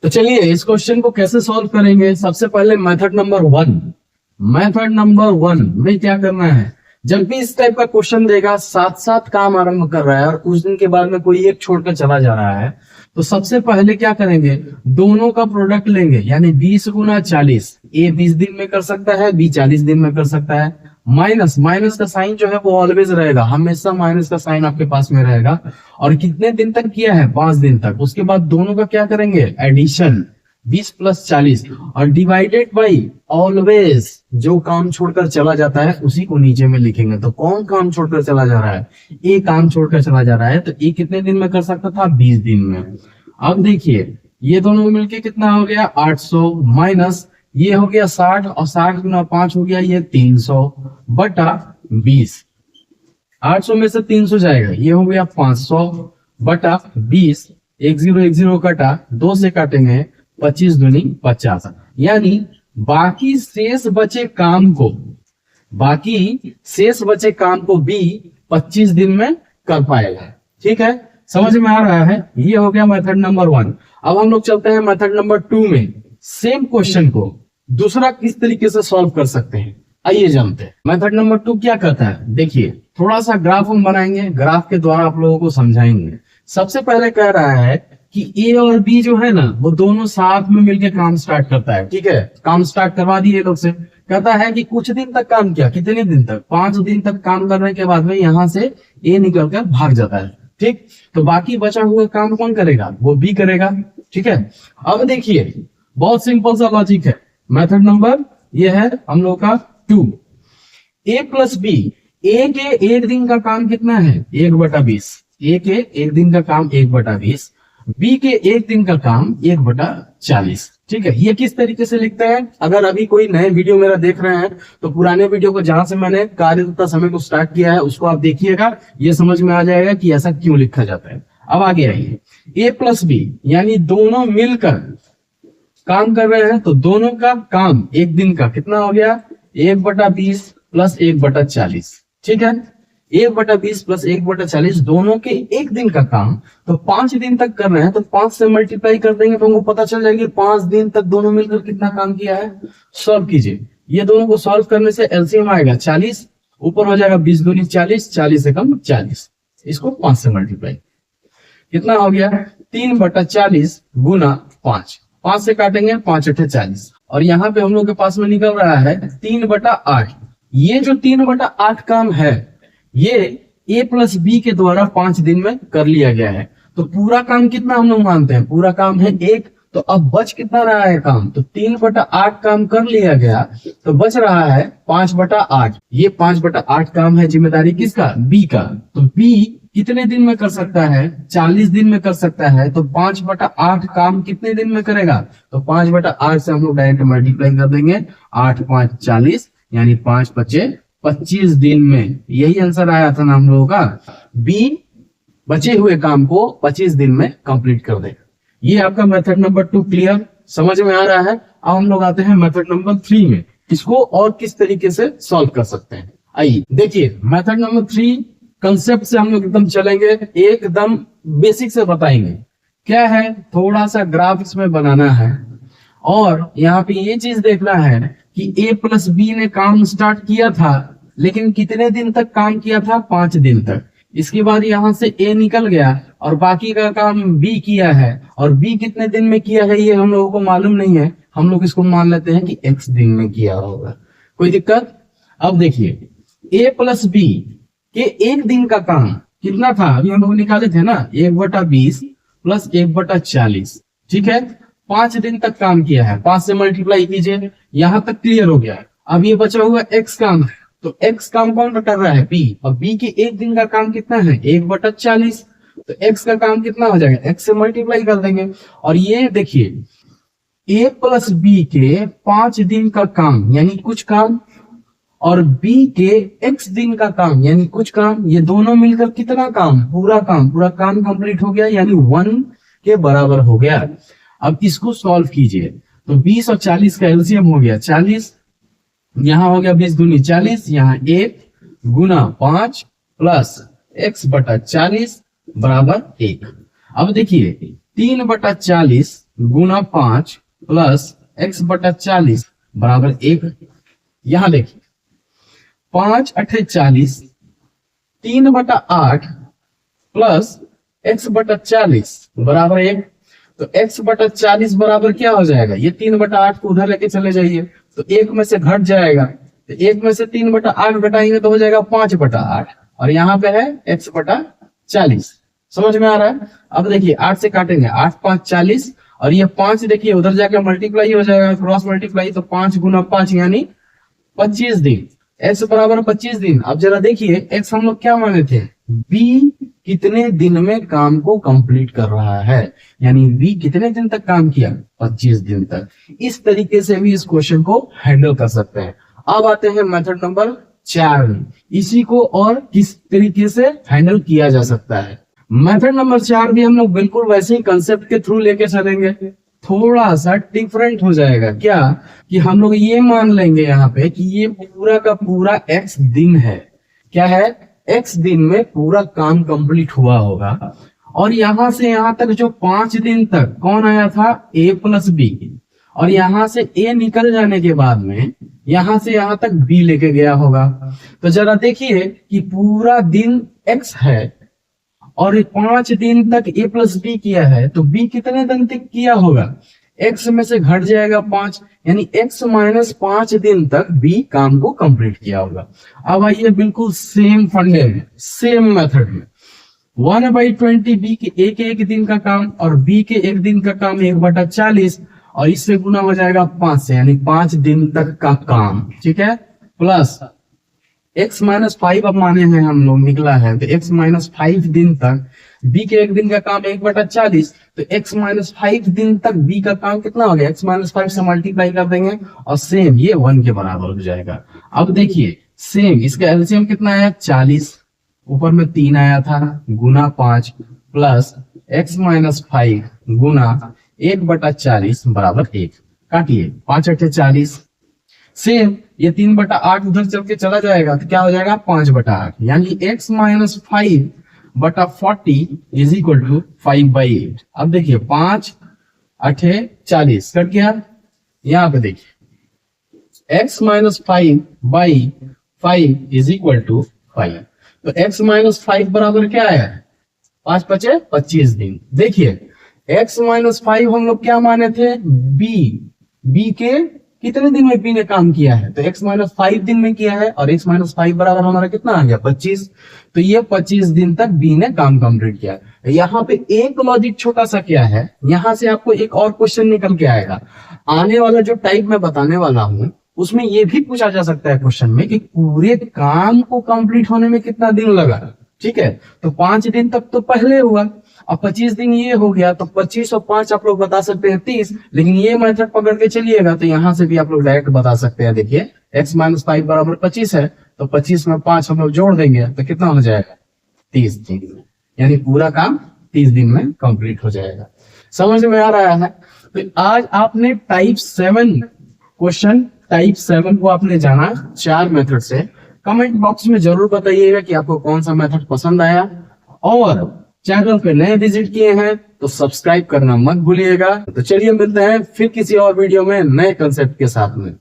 तो चलिए इस क्वेश्चन को कैसे सॉल्व करेंगे। सबसे पहले मेथड नंबर वन में क्या करना है, जब भी इस टाइप का क्वेश्चन देगा, साथ साथ काम आरंभ कर रहा है और कुछ दिन के बाद में कोई एक छोड़कर चला जा रहा है, तो सबसे पहले क्या करेंगे, दोनों का प्रोडक्ट लेंगे, यानी 20 गुना 40। ए 20 दिन में कर सकता है, बी 40 दिन में कर सकता है। माइनस का साइन जो है वो ऑलवेज रहेगा, हमेशा माइनस का साइन आपके पास में रहेगा। और कितने दिन तक किया है, 5 दिन तक। उसके बाद दोनों का क्या करेंगे, एडिशन 20 + 40 और डिवाइडेड बाई ऑलवेज। जो काम छोड़कर चला जाता है उसी को नीचे में लिखेंगे। तो कौन काम छोड़कर चला जा रहा है, ए काम छोड़कर चला जा रहा है, तो ए कितने दिन में कर सकता था, 20 दिन में। अब देखिए ये दोनों मिलके कितना हो गया, 800 माइनस ये हो गया 60 और 60 गुना 5 हो गया ये 300 बटा 20। 800 में से 300 जाएगा, ये हो गया 500 बटा 20। 10 कटा, 2 से काटेंगे 25 दूनी 50। यानी बाकी शेष बचे काम को भी 25 दिन में कर पाएगा। ठीक है, समझ में आ रहा है। ये हो गया मेथड नंबर 1। अब हम लोग चलते हैं मेथड नंबर 2 में। सेम क्वेश्चन को दूसरा किस तरीके से सॉल्व कर सकते हैं, आइए जानते हैं। मेथड नंबर 2 क्या कहता है, देखिए थोड़ा सा ग्राफ हम बनाएंगे, ग्राफ के द्वारा आप लोगों को समझाएंगे। सबसे पहले कह रहा है कि ए और बी जो है ना, वो दोनों साथ में मिलकर काम स्टार्ट करता है। ठीक है, काम स्टार्ट करवा दिए लोग से। कहता है कि कुछ दिन तक काम किया, कितने दिन तक, 5 दिन तक काम करने के बाद में यहां से ए निकल कर भाग जाता है। ठीक, तो बाकी बचा हुआ काम कौन करेगा, वो बी करेगा। ठीक है, अब देखिए बहुत सिंपल सा लॉजिक है। मेथड नंबर ये है हम लोग का 2। ए प्लस बी, ए के 1 दिन का काम कितना है, 1/20। ए के 1 दिन का काम 1/20, बी के 1 दिन का काम 1/40। ठीक है, ये किस तरीके से लिखते हैं। अगर अभी कोई नए वीडियो मेरा देख रहे हैं तो पुराने वीडियो को जहां से मैंने कार्य तथा समय को स्टार्ट किया है उसको आप देखिएगा, ये समझ में आ जाएगा कि ऐसा क्यों लिखा जाता है। अब आगे आइए, ए प्लस बी यानी दोनों मिलकर काम कर रहे हैं, तो दोनों का काम 1 दिन का कितना हो गया, 1/20 + 1/40। ठीक है, 1/20 + 1/40 दोनों के 1 दिन का काम, तो 5 दिन तक कर रहे हैं, तो 5 से मल्टीप्लाई कर देंगे तो हमको पता चल जाएगा 5 दिन तक दोनों मिलकर कितना काम किया है। सॉल्व कीजिए, ये दोनों को सॉल्व करने से एलसीएम आएगा 40, ऊपर हो जाएगा 20 दूनी 40, 40 से कम 40, इसको 5 से मल्टीप्लाई कितना हो गया, 3/40 गुना 5। 5 से काटेंगे 5 × 8 = 40 और यहाँ पे हम लोग के पास में निकल रहा है 3/8। ये जो 3/8 काम है ये ए प्लस बी के द्वारा 5 दिन में कर लिया गया है। तो पूरा काम कितना हम लोग मानते हैं, पूरा काम है 1। तो अब बच कितना रहा है काम, तो 3/8 काम कर लिया गया, तो बच रहा है 5/8। ये 5/8 काम है जिम्मेदारी किसका, बी का। तो बी कितने दिन में कर सकता है, 40 दिन में कर सकता है। तो 5/8 काम कितने दिन में करेगा, तो 5/8 से हम लोग डायरेक्ट मल्टीप्लाई कर देंगे, 8 × 5 = 40, यानी 5 × 5 = 25 दिन में। यही आंसर आया था ना हम लोगों का, बी बचे हुए काम को 25 दिन में कंप्लीट कर देगा। ये आपका मेथड नंबर 2 क्लियर, समझ में आ रहा है। अब हम लोग आते हैं मेथड नंबर 3 में, इसको और किस तरीके से सॉल्व कर सकते हैं। आइए देखिए, मेथड नंबर 3 कंसेप्ट से हम लोग एकदम चलेंगे, एकदम बेसिक से बताएंगे। क्या है, थोड़ा सा ग्राफ इसमें बनाना है और यहाँ पे ये चीज देखना है कि ए प्लस बी ने काम स्टार्ट किया था, लेकिन कितने दिन तक काम किया था, 5 दिन तक। इसके बाद यहाँ से ए निकल गया और बाकी का काम बी किया है, और बी कितने दिन में किया है ये हम लोगों को मालूम नहीं है। हम लोग इसको मान लेते हैं कि x दिन में किया होगा, कोई दिक्कत। अब देखिए ए प्लस बी के 1 दिन का काम कितना था, अभी हम लोग निकाले थे ना, 1/20 + 1/40। ठीक है, 5 दिन तक काम किया है, 5 से मल्टीप्लाई कीजिए, यहां तक क्लियर हो गया। अब ये बचा हुआ x काम है, तो x काम कौन कर रहा है, b, और b के 1 दिन का काम कितना है, 1/40। तो x का काम कितना हो जाएगा, x से मल्टीप्लाई कर देंगे। और ये देखिए a प्लस बी के 5 दिन का काम यानी कुछ काम, और b के x दिन का काम यानी कुछ काम, ये दोनों मिलकर कितना काम, पूरा काम कंप्लीट हो गया, यानी 1 के बराबर हो गया। अब इसको सॉल्व कीजिए, तो 20 और 40 का एलसीएम हो गया 40, यहाँ हो गया 20 दूनी 40, यहाँ 1 गुना 5 प्लस x/40 बराबर 1। अब देखिए 3/40 गुना 5 प्लस x बटा 40 बराबर 1। यहां देखिए 5 अठे 40, 3 बटा 8 प्लस x बटा 40 बराबर 1। तो x बटा 40 बराबर क्या हो जाएगा, ये 3 बटा 8 को उधर लेके चले जाइए तो 1 में से घट जाएगा, तो 1 में से 3 बटा 8 घटाएंगे तो हो जाएगा 5 बटा 8, और यहाँ पे है x बटा 40। समझ में आ रहा है? अब देखिए 8 से काटेंगे, 8 5 40, और ये 5 देखिए उधर जाकर मल्टीप्लाई हो जाएगा, क्रॉस मल्टीप्लाई, तो 5 गुना 5 यानी 25 दिन। x बराबर 25 दिन। अब जरा देखिए x हम लोग क्या माने थे, b कितने दिन में काम को कंप्लीट कर रहा है, यानी b कितने दिन तक काम किया, 25 दिन तक। इस तरीके से भी इस क्वेश्चन को हैंडल कर सकते हैं। अब आते हैं मेथड नंबर 4 में, इसी को और किस तरीके से हैंडल किया जा सकता है। मेथड नंबर 4 भी हम लोग बिल्कुल वैसे ही कंसेप्ट के थ्रू लेके चलेंगे, थोड़ा सा डिफरेंट हो जाएगा। क्या कि हम लोग ये मान लेंगे यहाँ पे कि ये पूरा का पूरा x दिन है, क्या है, x दिन में पूरा काम कंप्लीट हुआ होगा, और यहां से यहां तक जो 5 दिन तक कौन आया था, a प्लस बी, और यहां से a निकल जाने के बाद में यहां से यहां तक b लेके गया होगा। तो जरा देखिए कि पूरा दिन x है और 5 दिन तक a प्लस बी किया है, तो b कितने दिन तक किया होगा, x में से घट जाएगा 5, यानी x माइनस 5 दिन तक b काम को कंप्लीट किया होगा। अब आइए बिल्कुल सेम फंडे में, सेम मेथड में, 1/20 b के एक दिन का काम और b के एक दिन का काम 1/40, और इससे गुना हो जाएगा 5 से, यानी 5 दिन तक का काम, ठीक है, प्लस x माइनस 5 अब माने हैं हम लोग, निकला है, तो x माइनस 5 दिन तक b के एक दिन का काम 1/40, तो x माइनस 5 दिन तक b का काम कितना हो गया, x माइनस 5 से मल्टीप्लाई कर देंगे और सेम ये 1 के बराबर हो जाएगा। अब देखिए सेम इसका एलसीएम कितना है, 40, ऊपर में 3 आया था, गुना 5 प्लस x माइनस 5 गुना 1/40 बराबर 1। काटिए, 5 अठे 40, सेम ये 3/8 उधर चल के चला जाएगा तो क्या हो जाएगा, 5/8, यानी x minus 5/40 is equal to 5/8। अब देखिए 5 अठे 40 कट गया, यहाँ पे देखिए x minus 5/5 is equal to 5, तो x माइनस 5 बराबर क्या है, 5 बचे 25 दिन। देखिए x माइनस 5 हम लोग क्या माने थे, b के कितने दिन में b ने काम किया है, तो x माइनस 5 दिन में किया है, और x माइनस 5 बराबर हमारा कितना आ गया, 25, तो ये 25 दिन तक b ने काम कंप्लीट किया। यहाँ पे एक लॉजिक छोटा सा क्या है, यहाँ से आपको एक और क्वेश्चन निकल के आएगा, आने वाला जो टाइप मैं बताने वाला हूँ उसमें ये भी पूछा जा सकता है क्वेश्चन में कि पूरे काम को कंप्लीट होने में कितना दिन लगा, ठीक है, तो 5 दिन तक तो पहले हुआ, अब 25 दिन ये हो गया, तो 25 और 5 आप लोग बता सकते हैं 30, लेकिन ये मेथड पकड़ के चलिएगा तो यहाँ से भी आप लोग डायरेक्ट बता सकते हैं। देखिए x माइनस 5 बराबर 25 है, तो 25 में 5 हम लोग जोड़ देंगे तो कितना हो जाएगा, 30 दिन में, यानी पूरा काम 30 दिन में कंप्लीट हो जाएगा। समझ में आ रहा है? तो आज आपने टाइप 7 क्वेश्चन, टाइप 7 को आपने जाना 4 मेथड से। कमेंट बॉक्स में जरूर बताइएगा कि आपको कौन सा मेथड पसंद आया, और चैनल पे नए विजिट किए हैं तो सब्सक्राइब करना मत भूलिएगा। तो चलिए मिलते हैं फिर किसी और वीडियो में नए कंसेप्ट के साथ में।